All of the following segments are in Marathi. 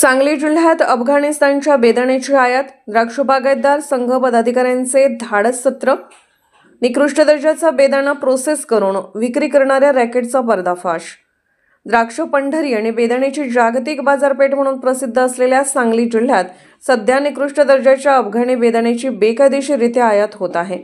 सांगली जिल्ह्यात अफगाणिस्तानच्या बेदाण्याची आयात, द्राक्ष बागायतदार संघ पदाधिकाऱ्यांचे धाडस सत्र, निकृष्ट दर्जाचा बेदाणा प्रोसेस करून विक्री करणाऱ्या रॅकेटचा पर्दाफाश. द्राक्ष पंढरी आणि बेदाण्याची जागतिक बाजारपेठ म्हणून प्रसिद्ध असलेल्या सांगली जिल्ह्यात सध्या निकृष्ट दर्जाच्या अफगाणी बेदाण्याची बेकायदेशीररित्या आयात होत आहे.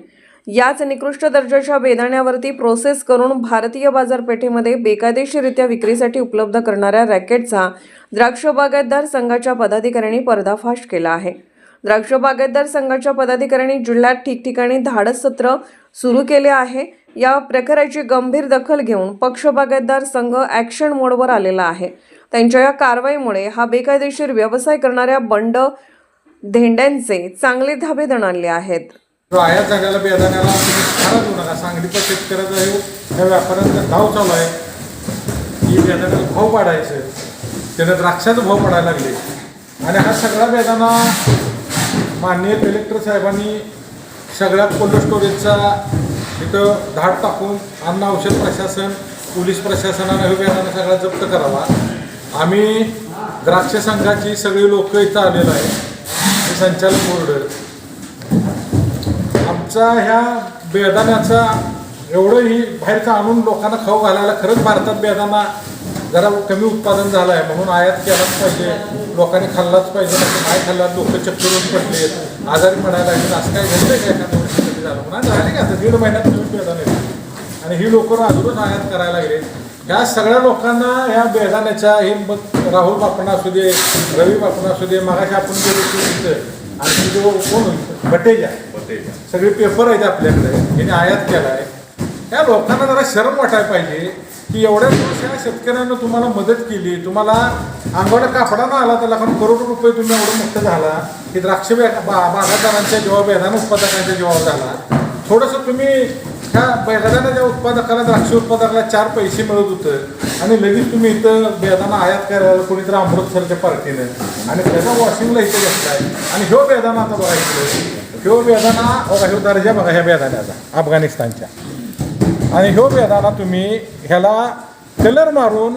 याच निकृष्ट दर्जाच्या बेदाण्यावरती प्रोसेस करून भारतीय बाजारपेठेमध्ये बेकायदेशीररित्या विक्रीसाठी उपलब्ध करणाऱ्या रॅकेटचा द्राक्ष बागायतदार संघाच्या पदाधिकाऱ्यांनी पर्दाफाश केला आहे. द्राक्ष बागायतदार संघाच्या पदाधिकाऱ्यांनी जिल्ह्यात ठिकठिकाणी धाडस सत्र सुरू केले आहे. या प्रकाराची गंभीर दखल घेऊन पक्ष बागायतदार संघ ॲक्शन मोडवर आलेला आहे. त्यांच्या या कारवाईमुळे हा बेकायदेशीर व्यवसाय करणाऱ्या बंड धेंड्यांचे चांगले धाबे दणाणले आहेत. आयात झालेल्या बेदाण्याला तुम्ही खराब होऊ नका. सांगलीच्या शेतकऱ्याचा ह्या व्यापाऱ्यांचा धाव चालू आहे की बेदाण्याला भाव पाडायचं, त्याला द्राक्षाचा भाव पडायला लागले. आणि हा सगळा बेदाणा माननीय कलेक्टर साहेबांनी सगळ्या कोल्ड स्टोरेजचा इथं धाड टाकून अन्न औषध प्रशासन, पोलीस प्रशासनानं हे बेदाणा सगळा जप्त करावा. आम्ही द्राक्ष संघाची सगळी लोक इथं आलेलो आहे, संचालक बोर्ड. आमचा ह्या बेदाण्याचा एवढंही बाहेरचं आणून लोकांना खाऊ घालायला खरंच भारतात बेदाणा जरा कमी उत्पादन झालं आहे म्हणून आयात केलाच पाहिजे, लोकांनी खाल्लाच पाहिजे. नाही खाल्ला लोक चक्करून पडले, आजारी पडायला लागले. असं काय घडलं काय एखाद्या वर्षी कधी झालं म्हणा झाले का आता 1.5 महिन्यात बेदाणे आणि ही लोक राजूनच आयात करायला लागले. ह्या सगळ्या लोकांना ह्या बेदाण्याच्या हे राहुल बापणा असू दे, रवी बापणा असू दे, मागाशी आपण गेलो तिथं आणि जो कोण बटेजा सगळे पेपर आहेत आपल्याकडे, याने आयात केला आहे. या लोकांना जरा शरम वाटायला पाहिजे की एवढ्या दिवस या शेतकऱ्यांना तुम्हाला मदत केली, तुम्हाला अंगाला कापडानं आला त्याला कारण करोडो रुपये तुम्ही एवढं मोठं झाला की द्राक्ष बागायतदारांच्या जेव्हा बेदाणा उत्पादकांच्या जेव्हा झाला. थोडंसं तुम्ही ह्या बेदाण्याच्या उत्पादकाला, द्राक्ष उत्पादकाला 4 पैसे मिळत होतं आणि लगेच तुम्ही इथं बेदाणा आयात करायला कोणीतरी अमृतसरच्या पार्टीनं आणि त्याचा वॉशिंगला इथं घेतला आहे. आणि ह्यो बेदाणा आता बघायचं, ह्यो बेदाणा बघा, ह्यो दर्जा बघा ह्या बेदाण्याचा अफगाणिस्तानच्या. आणि ह्यो बेदाणा तुम्ही ह्याला कलर मारून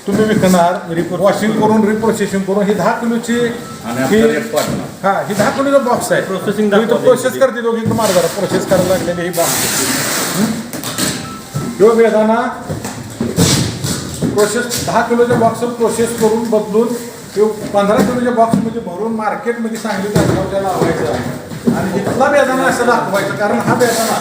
तुम्ही विकणार, वॉशिंग करून रिप्रोसेसिंग करून. ही 10 किलोची ही 10 किलोचा बॉक्स आहे. प्रोसेस करते दोघी मार्गाला प्रोसेस करायला लागलेली ही बॉक्स. ह्यो बेदाणा प्रोसेस 10 किलोच्या बॉक्स प्रोसेस करून बदलून 15 किलोच्या बॉक्समध्ये भरून मार्केटमध्ये सांगली त्याला लावायचं आणि इथला बेदाणा असं दाखवायचं. कारण हा बेदाणा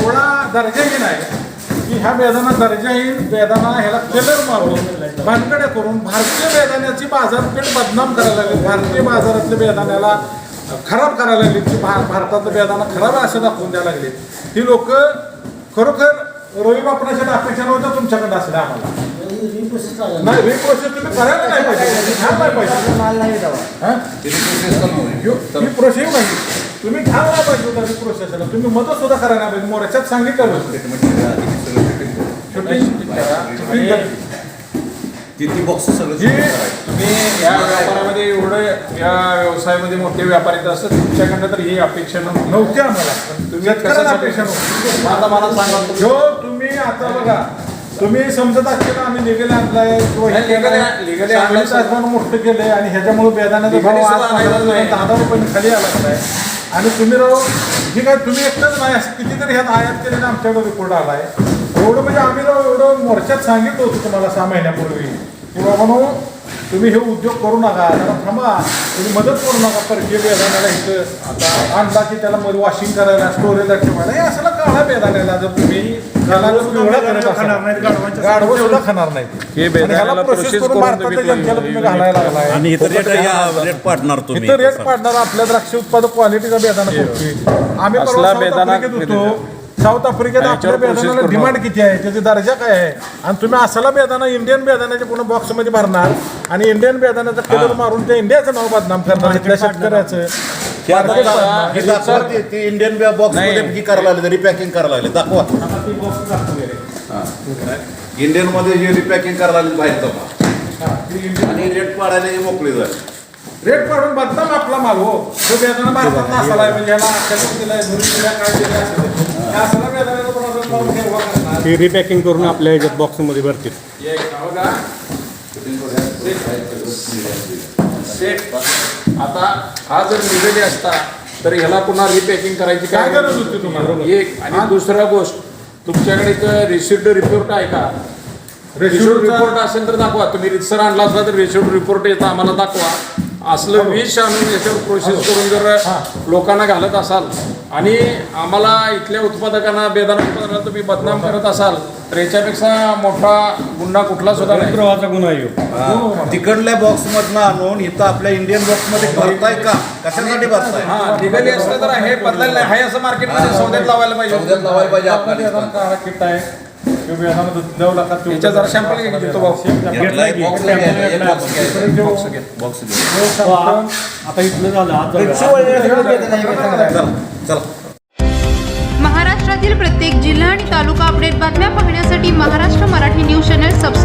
एवढा दर्जाहीन आहे की ह्या बेदाणा दर्जाहीन बेदाणा ह्याला कलर मारून भानगड्या करून भारतीय बेदाण्याची बाजारपेठ बदनाम करायला लागली, भारतीय बाजारातल्या बेदाण्याला खराब करायला लागली की भारतातलं बेदाणा खराब आहे असं दाखवून द्यायला लागले. ही लोक खरोखर रवी बापणाच्या अपेक्षा नव्हत्या तुमच्याकडे असल्या आम्हाला. नाही रिप्रोसेस तुम्ही करायला नाही पाहिजे, घ्यायला नाही पाहिजे. ही प्रोसेस नाही तुम्ही घ्यायला नाही पाहिजे होता रिप्रोसेसला. तुम्ही मदत सुद्धा करायला नाही पाहिजे. मोर्चात सांगितलं किती बॉक्स सगळं तुम्ही या व्यापारामध्ये एवढं या व्यवसायामध्ये मोठे व्यापारी तर असं तुमच्याकडनं तर ही अपेक्षा नव्हती आम्हाला. तुम्ही अपेक्षा नव्हती. आता मला सांगा जो तुम्ही आता बघा तुम्ही समजत असताना आम्ही लिगली आणलाय लिगली आणलं मोठं केलंय आणि ह्याच्यामुळे बेदाण्याचा भाव 10 रुपयांनी खाली आला आहे. आणि तुम्ही राहू ही काय तुम्ही एकटंच नाही असं कितीतरी ह्यात आयात केलेला आमच्याकडे रिपोर्ट आला आहे. एवढं म्हणजे आम्ही एवढं मोर्चात सांगितलं होतं तुम्हाला 6 महिन्यापूर्वी की बाबा तुम्ही हे उद्योग करू नका, जरा थांबा, तुम्ही मदत करू नका. परकीय बेदाण्याला इथं आता आणला की त्याला मध्ये वॉशिंग करायला, स्टोरेजला ठेवायला हे असं काढा बेदाण्याला. जर तुम्ही गाडवं सुद्धा खाणार नाही हे बेदाण्याला प्रोसेस करून भारताच्या जनतेला तुम्ही घालायला लागलाय. आणि इथं रेट पाडणार तुम्ही, इथं रेट पाडणार. आपल्या द्राक्ष उत्पादक क्वालिटीचा बेदाणा करतोय आम्ही. बेदाणा साऊथ आफ्रिकेत आपल्या बेदाण्याला डिमांड किती आहे, त्याचा दर्जा काय आहे. आणि तुम्ही असला बेदाणा इंडियन बेदाण्याच्या पूर्ण बॉक्समध्ये भरणार आणि इंडियन बेदाण्याचा कलर मारून त्या इंडियाचं नाव बदनाम करणार इथल्या शेतकऱ्याचं. इंडियन बॉक्स मध्ये करायला लागले, रिपॅकिंग करायला लागले. दाखवा इंडियन मध्ये जे रिपॅकिंग करायला लागले बाहेर जाऊ आणि रेट पाडायला मोकळी झाली. रेट पाडून बदनाम आपला माल हो. तो बेदाणा भारतात नसाला आहे म्हणजे याला कधी दिलाय घरी दिला काय दिलं असला बेदाण्याचा रिपॅकिंग करून आपल्या ह्याच्यात बॉक्समध्ये भरतील. सेट आता हा जर निघाली असता तर ह्याला पुन्हा रिपॅकिंग करायची काय गरज होती तुम्हाला? एक आणि दुसरा गोष्ट, तुमच्याकडे एक रिसिप्ट रिपोर्ट आहे का? रिसिप्ट रिपोर्ट असेल तर दाखवा. तुम्ही रितसर आणला असला तर रिसिप्ट रिपोर्ट येतं आम्हाला दाखवा. असलं विष आणून याच्यावर प्रोसेस करून जर लोकांना घालत असाल आणि आम्हाला इथल्या उत्पादकांना बेदाणा उत्पादनाला तुम्ही बदनाम करत असाल तर याच्यापेक्षा मोठा गुन्हा कुठला सुद्धा नाही. प्रवाहाचा गुन्हा येऊ. तिकडल्या बॉक्स मधनं आणून इथं आपल्या इंडियन बॉक्स मध्ये भरताय का? कशासाठी भरताय? हा निघाली असतं तर हे बदलायला नाही. हाय असं मार्केटमध्ये सौद्यात लावायला पाहिजे. सौद्यात लावायला पाहिजे आपल्याला. काळा किट आहे तो बेदाणा 9 लाखात याच्या जरा सॅम्पल घेतो भाऊ. घेतलाय बॉक्स आता इथलं झालं आज जाऊया. चला. महाराष्ट्रातील प्रत्येक जिल्हा आणि तालुका अपडेट बातम्या पाहण्यासाठी Maharashtra Marathi news channel subscribe